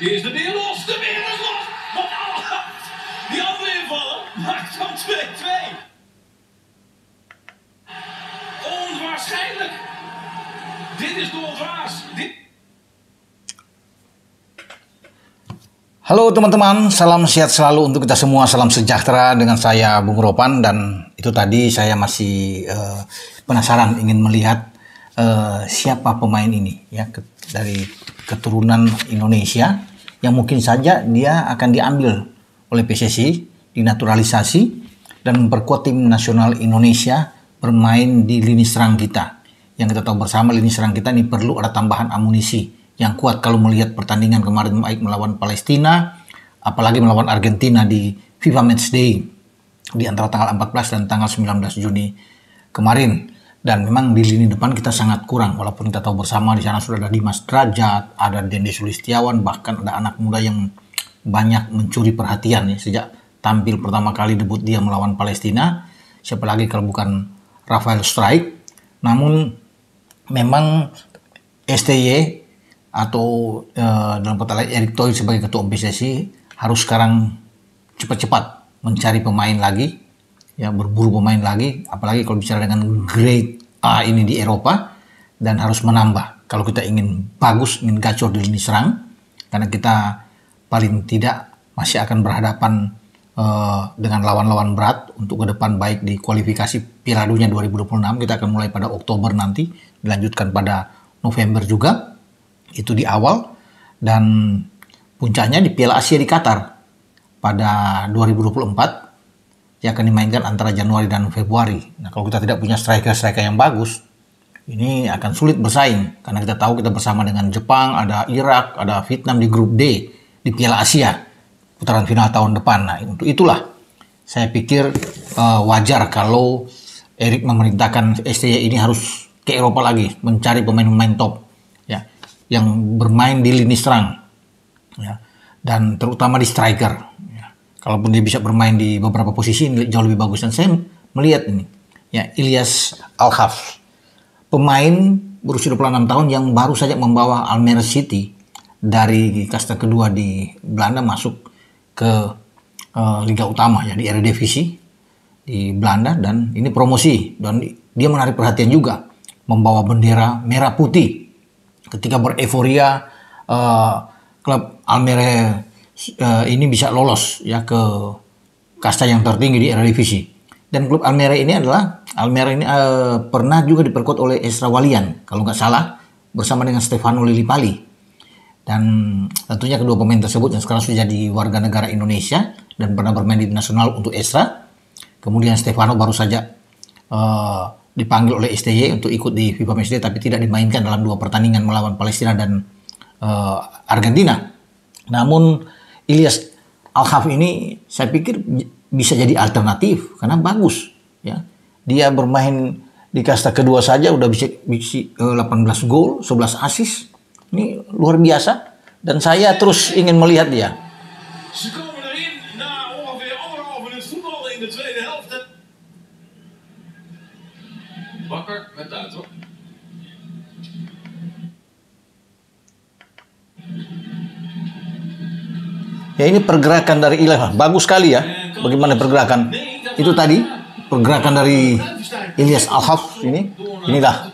Is de weer los, de weer is los. Wat die andere invallen maakt dan 2-2. Onwaarschijnlijk. Dit is doorgaans. Halo teman-teman, salam sehat selalu untuk kita semua, salam sejahtera dengan saya Bung Ropan. Dan itu tadi saya masih penasaran ingin melihat siapa pemain ini ya, dari keturunan Indonesia yang mungkin saja dia akan diambil oleh PSSI, dinaturalisasi dan memperkuat tim nasional Indonesia bermain di lini serang kita. Yang kita tahu bersama lini serang kita ini perlu ada tambahan amunisi yang kuat kalau melihat pertandingan kemarin baik melawan Palestina, apalagi melawan Argentina di FIFA Matchday di antara tanggal 14 dan tanggal 19 Juni kemarin. Dan memang di lini depan kita sangat kurang, walaupun kita tahu bersama di sana sudah ada Dimas Drajat, ada Dende Sulistiawan, bahkan ada anak muda yang banyak mencuri perhatian ya, sejak tampil pertama kali debut dia melawan Palestina. Siapa lagi kalau bukan Rafael Strijk. Namun memang STY atau dalam kata lain Erick Thohir sebagai ketua PSSI harus sekarang cepat-cepat mencari pemain lagi ya, berburu pemain lagi, apalagi kalau bicara dengan grade A ini di Eropa, dan harus menambah kalau kita ingin bagus, ingin gacor di lini serang, karena kita paling tidak masih akan berhadapan dengan lawan-lawan berat untuk ke depan, baik di kualifikasi Piala Dunia 2026 kita akan mulai pada Oktober nanti, dilanjutkan pada November juga itu di awal, dan puncaknya di Piala Asia di Qatar pada 2024 yang akan dimainkan antara Januari dan Februari. Nah, kalau kita tidak punya striker-striker yang bagus, ini akan sulit bersaing, karena kita tahu kita bersama dengan Jepang, ada Irak, ada Vietnam di grup D di Piala Asia putaran final tahun depan. Nah, untuk itulah saya pikir wajar kalau Erick memerintahkan STY ini harus ke Eropa lagi, mencari pemain-pemain top ya, yang bermain di lini serang ya, dan terutama di striker ya. Kalaupun dia bisa bermain di beberapa posisi jauh lebih bagus. Dan saya melihat ini ya, Ilyas Al-Hafs, pemain berusia 26 tahun yang baru saja membawa Almere City dari kasta kedua di Belanda masuk ke Liga Utama ya, di Eredivisie di Belanda, dan ini promosi, dan dia menarik perhatian juga, membawa bendera merah putih ketika bereforia klub Almere ini bisa lolos ya ke kasta yang tertinggi di Eredivisie. Dan klub Almere ini pernah juga diperkuat oleh Esra Walian kalau nggak salah, bersama dengan Stefano Lillipali. Dan tentunya kedua pemain tersebut yang sekarang sudah jadi warga negara Indonesia dan pernah bermain di nasional untuk Esra. Kemudian Stefano baru saja dipanggil oleh STY untuk ikut di FIFA Matchday, tapi tidak dimainkan dalam dua pertandingan melawan Palestina dan Argentina. Namun Ilyas Al-Hafs ini saya pikir bisa jadi alternatif karena bagus ya. Dia bermain di kasta kedua saja udah bisa 18 gol, 11 assist. Ini luar biasa, dan saya terus ingin melihat dia. Ze komen erin na ongeveer 1,5 minuut voetballen in de tweede helft. Bakker met uit hoor. Ya, ini pergerakan dari Ilyas bagus sekali ya. Bagaimana pergerakan itu tadi? Pergerakan dari Ilyas Al-Hafs ini. Inilah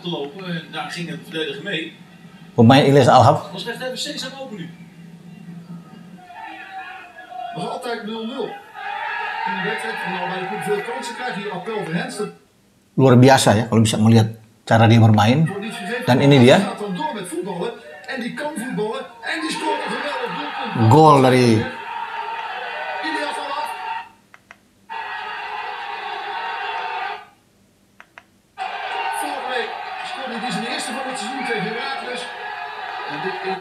pemain Ilyas Al-Hafs. Was recht even steeds aan open nu. Was altijd 0-0. In de wedstrijd van allebei de ploegen veel kansen krijgen. Hier appel voor Hens. Luar biasa ya kalau bisa melihat cara dia bermain. Dan ini dia. Gaat dan door met voetballen. En die kan voetballen. En die scoort een geweldig doelpunt. Gol dari Ilyas Al-Hafs. Vorige week scoorde hij zijn eerste van het seizoen tegen Heracles. En dit is...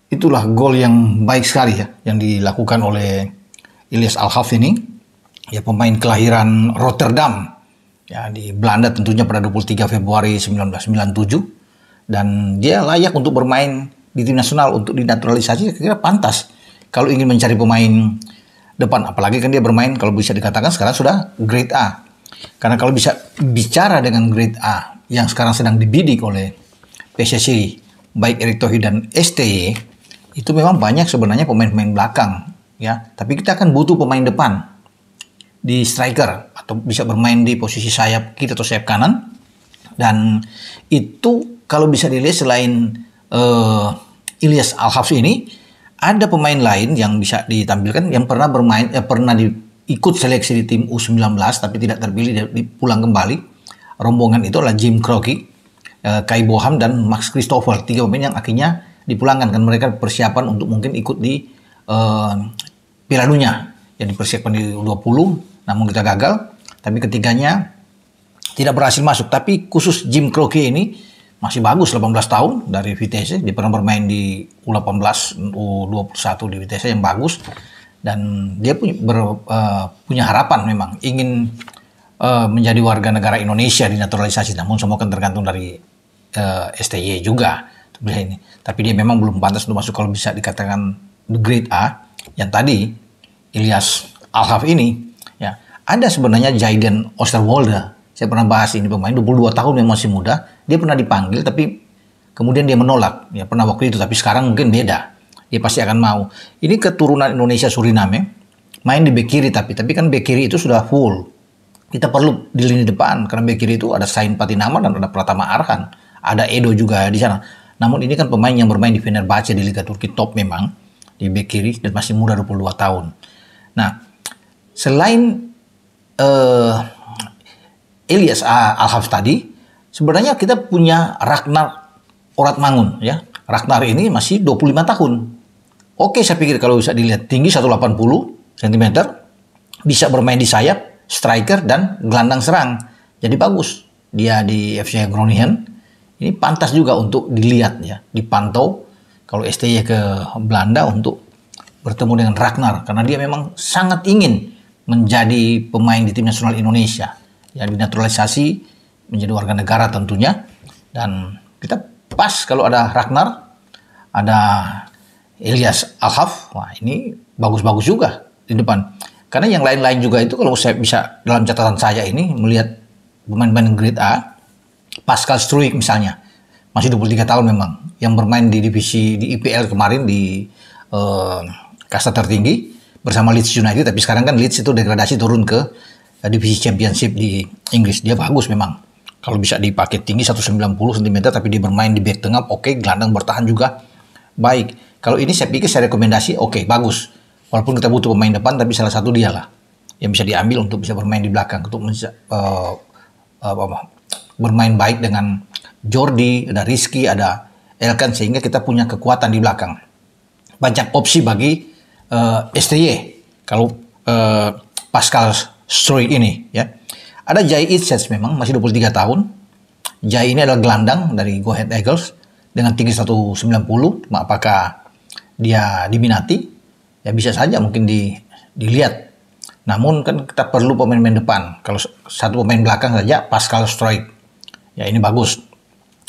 Itulah gol yang baik sekali ya yang dilakukan oleh Ilyas Al-Hafs ini. Ya, pemain kelahiran Rotterdam ya, di Belanda tentunya pada 23 Februari 1997, dan dia layak untuk bermain di tim nasional untuk dinaturalisasi. Saya kira pantas kalau ingin mencari pemain depan, apalagi kan dia bermain kalau bisa dikatakan sekarang sudah grade A. Karena kalau bisa bicara dengan grade A yang sekarang sedang dibidik oleh PSSI baik Erick Thohir dan STY itu memang banyak sebenarnya pemain-pemain belakang ya, tapi kita akan butuh pemain depan di striker atau bisa bermain di posisi sayap kiri atau sayap kanan. Dan itu kalau bisa dilihat selain Ilyas Al-Hafs ini, ada pemain lain yang bisa ditampilkan yang pernah bermain, pernah ikut seleksi di tim U19 tapi tidak terpilih, pulang kembali. Rombongan itu adalah Jim Croce, Kai Boham dan Max Christopher, 3 pemain yang akhirnya dipulangkan kan mereka persiapan untuk mungkin ikut di Piala Dunia yang dipersiapkan di U20, namun kita gagal. Tapi ketiganya tidak berhasil masuk. Tapi khusus Jim Croce ini masih bagus, 18 tahun dari Vitesse. Dia pernah bermain di U18, U21 di Vitesse yang bagus. Dan dia punya harapan memang ingin menjadi warga negara Indonesia dinaturalisasi. Namun semua kan tergantung dari STY juga. Ini. Tapi dia memang belum pantas untuk masuk kalau bisa dikatakan grade A. Yang tadi Ilyas Al-Hafs ini ya, ada sebenarnya Jayden Oosterwolde. Saya pernah bahas ini, pemain 22 tahun yang masih muda. Dia pernah dipanggil tapi kemudian dia menolak. Ya pernah waktu itu, tapi sekarang mungkin beda. Dia pasti akan mau. Ini keturunan Indonesia Suriname, main di bek kiri tapi kan bek kiri itu sudah full. Kita perlu di lini depan karena bek kiri itu ada Sain Patinama dan ada Pratama Arhan. Ada Edo juga di sana. Namun ini kan pemain yang bermain di Fenerbahce di Liga Turki top memang di bek kiri dan masih muda 22 tahun. Nah, selain Ilyas Al-Hafs tadi, sebenarnya kita punya Ragnar Oratmangun ya. Ragnar ini masih 25 tahun. Oke, saya pikir kalau bisa dilihat tinggi 180 cm, bisa bermain di sayap, striker dan gelandang serang. Jadi bagus. Dia di FC Groningen. Ini pantas juga untuk dilihat ya, dipantau kalau STY ke Belanda untuk bertemu dengan Ragnar karena dia memang sangat ingin menjadi pemain di tim nasional Indonesia. Ya, dinaturalisasi menjadi warga negara tentunya. Dan kita pas kalau ada Ragnar, ada Ilyas Al-Hafs, wah ini bagus-bagus juga di depan. Karena yang lain-lain juga itu kalau saya bisa dalam catatan saya ini melihat pemain-pemain grade A, Pascal Struijk misalnya, masih 23 tahun memang, yang bermain di divisi di IPL kemarin di kasta tertinggi bersama Leeds United, tapi sekarang kan Leeds itu degradasi turun ke divisi Championship di Inggris. Dia bagus memang. Kalau bisa dipakai tinggi 190 cm tapi dia bermain di back tengah, oke, gelandang bertahan juga baik. Kalau ini saya pikir saya rekomendasi, oke, bagus. Walaupun kita butuh pemain depan, tapi salah satu dia lah yang bisa diambil untuk bisa bermain di belakang, untuk bermain baik dengan Jordi, ada Rizky, ada Elkan, sehingga kita punya kekuatan di belakang. Banyak opsi bagi STY kalau Pascal Struijk ini ya. Ada Jai Itzets memang masih 23 tahun. Jai ini adalah gelandang dari Go Ahead Eagles dengan tinggi 190. Apakah dia diminati? Ya bisa saja mungkin dilihat. Namun kan kita perlu pemain-pemain depan. Kalau satu pemain belakang saja Pascal Struijk. Ya ini bagus.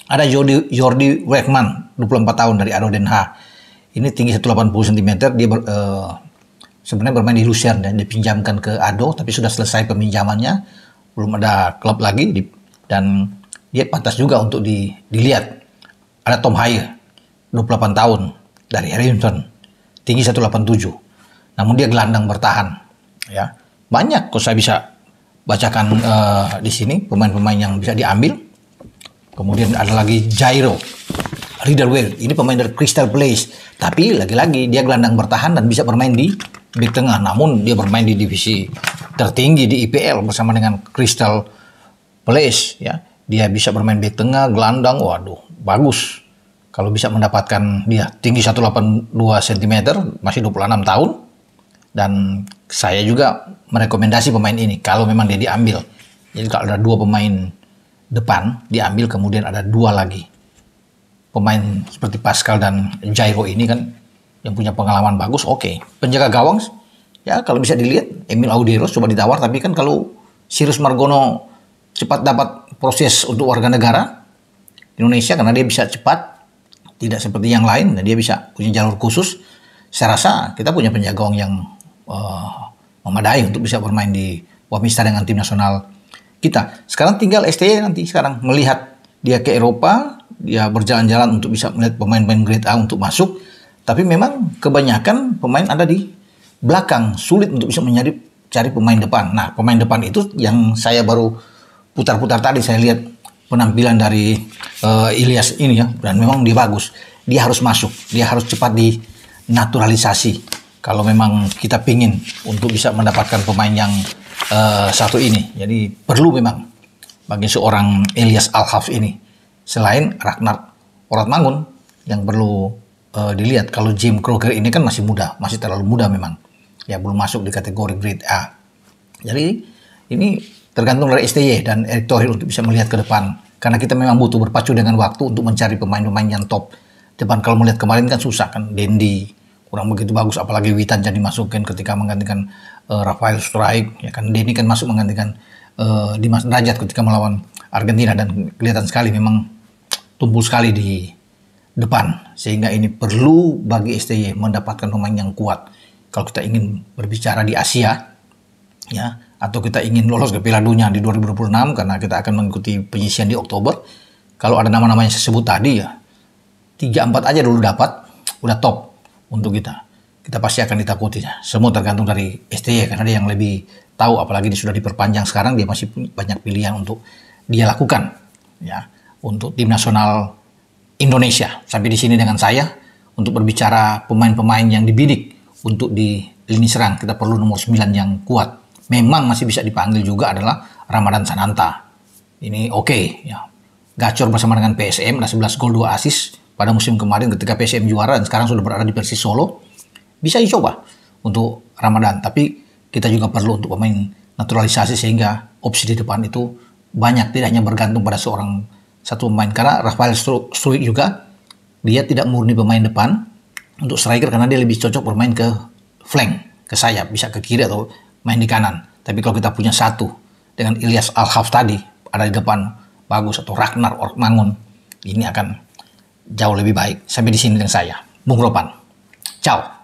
Ada Jordi Weghman 24 tahun dari ADO Den Haag. Ini tinggi 180 cm. Dia sebenarnya bermain di Lucerne dan dipinjamkan ke ADO, tapi sudah selesai peminjamannya, belum ada klub lagi, dan dia pantas juga untuk dilihat. Ada Tom Hayer, 28 tahun dari Harrington, tinggi 187, namun dia gelandang bertahan. Ya, banyak kalau saya bisa bacakan di sini pemain-pemain yang bisa diambil. Kemudian ada lagi Jairo Riedewald, ini pemain dari Crystal Palace, tapi lagi-lagi dia gelandang bertahan dan bisa bermain di bek tengah, namun dia bermain di divisi tertinggi di IPL bersama dengan Crystal Palace ya. Dia bisa bermain bek tengah, gelandang, waduh, bagus. Kalau bisa mendapatkan dia tinggi 182 cm, masih 26 tahun. Dan saya juga merekomendasi pemain ini kalau memang dia diambil. Jadi kalau ada 2 pemain depan diambil, kemudian ada 2 lagi pemain seperti Pascal dan Jairo ini kan yang punya pengalaman bagus, oke. Penjaga gawang, ya kalau bisa dilihat, Emil Auderos coba ditawar, tapi kan kalau Sirius Margono cepat dapat proses untuk warga negara Indonesia, karena dia bisa cepat, tidak seperti yang lain, dan dia bisa punya jalur khusus, saya rasa kita punya penjaga gawang yang memadai untuk bisa bermain di Wamista dengan tim nasional kita. Sekarang tinggal STY nanti sekarang melihat dia ke Eropa, dia berjalan-jalan untuk bisa melihat pemain-pemain grade A untuk masuk. Tapi memang kebanyakan pemain ada di belakang, sulit untuk bisa cari pemain depan. Nah, pemain depan itu yang saya baru putar-putar tadi, saya lihat penampilan dari Ilyas ini ya, dan memang dia bagus. Dia harus masuk, dia harus cepat dinaturalisasi. Kalau memang kita pingin untuk bisa mendapatkan pemain yang satu ini, jadi perlu memang bagi seorang Ilyas Al-Hafs ini, selain Ragnar Ortmangun yang perlu dilihat. Kalau Jim Kroger ini kan masih muda, masih terlalu muda memang, ya belum masuk di kategori grade A. Jadi ini tergantung dari STY dan Erick Thohir untuk bisa melihat ke depan, karena kita memang butuh berpacu dengan waktu untuk mencari pemain-pemain yang top depan. Kalau melihat kemarin kan susah kan, Dendi kurang begitu bagus, apalagi Witan jadi masukin ketika menggantikan Rafael Struijk, ya kan. Denny kan masuk menggantikan Dimas Derajat ketika melawan Argentina, dan kelihatan sekali memang tumbuh sekali di depan, sehingga ini perlu bagi STY mendapatkan pemain yang kuat. Kalau kita ingin berbicara di Asia, ya, atau kita ingin lolos ke Piala Dunia di 2026, karena kita akan mengikuti penyisian di Oktober. Kalau ada nama-nama yang saya sebut tadi, ya 3-4 aja dulu dapat, udah top untuk kita. Kita pasti akan ditakuti. Semua tergantung dari STY, karena dia yang lebih tahu, apalagi dia sudah diperpanjang sekarang, dia masih punya banyak pilihan untuk dia lakukan, ya, untuk tim nasional Indonesia. Sampai di sini dengan saya untuk berbicara pemain-pemain yang dibidik untuk di lini serang. Kita perlu nomor 9 yang kuat. Memang masih bisa dipanggil juga adalah Ramadan Sananta. Ini oke, ya. Gacor bersama dengan PSM, ada 11 gol 2 assist pada musim kemarin ketika PSM juara, dan sekarang sudah berada di Persis Solo. Bisa dicoba untuk Ramadan, tapi kita juga perlu untuk pemain naturalisasi sehingga opsi di depan itu banyak, tidak hanya bergantung pada satu pemain. Karena Rafael Struijk juga dia tidak murni pemain depan untuk striker, karena dia lebih cocok bermain ke flank, ke sayap, bisa ke kiri atau main di kanan. Tapi kalau kita punya satu dengan Ilyas Al-Hafs tadi ada di depan bagus, atau Ragnar Ortmangun, ini akan jauh lebih baik. Sampai di sini dengan saya, Bung Ropan. Ciao.